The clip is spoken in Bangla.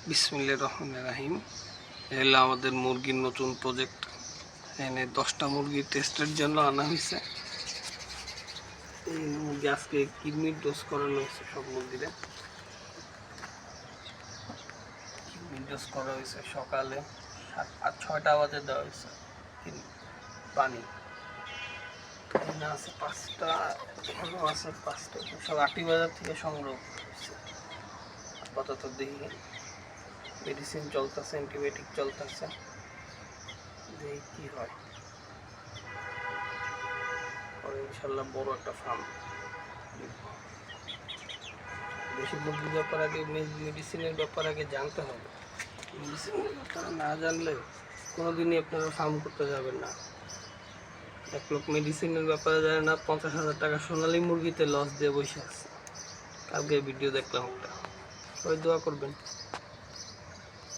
বিসমিল্লাহির রহমানির রহিম। এগুলো আমাদের মুরগির নতুন প্রজেক্ট। এখানে 10টা মুরগি টেস্টের জন্য আনা হয়েছে। এই মুরগি আজকে কিডনির ডোজ করানো হয়েছে। সব মুরগিরে কিডনির ডোজ করা হয়েছে। সকালে 6টা বাজে দেওয়া হয়েছে পানি। এখানে আছে 5টা, এখানেও আছে 5টা, সব 8টি বাজার থেকে সংগ্রহ হয়েছে। আপাতত দেখি মেডিসিন চলতেছে, অ্যান্টিবায়োটিক চলতেছে, দেখি কি হয়। পরে ইনশাল্লাহ বড় একটা ফার্ম। বেশি মুরগির ব্যাপার আগে মেডিসিনের ব্যাপার আগে জানতে হবে। মেডিসিনের ব্যাপারে না জানলে কোনোদিনই আপনারা ফার্ম করতে যাবেন না। এক লোক মেডিসিনের ব্যাপারে জানে না, 50,000 টাকা সোনালী মুরগিতে লস দিয়ে বসে আছে। কালকে ভিডিও দেখলাম একটা। সবাই দোয়া করবেন।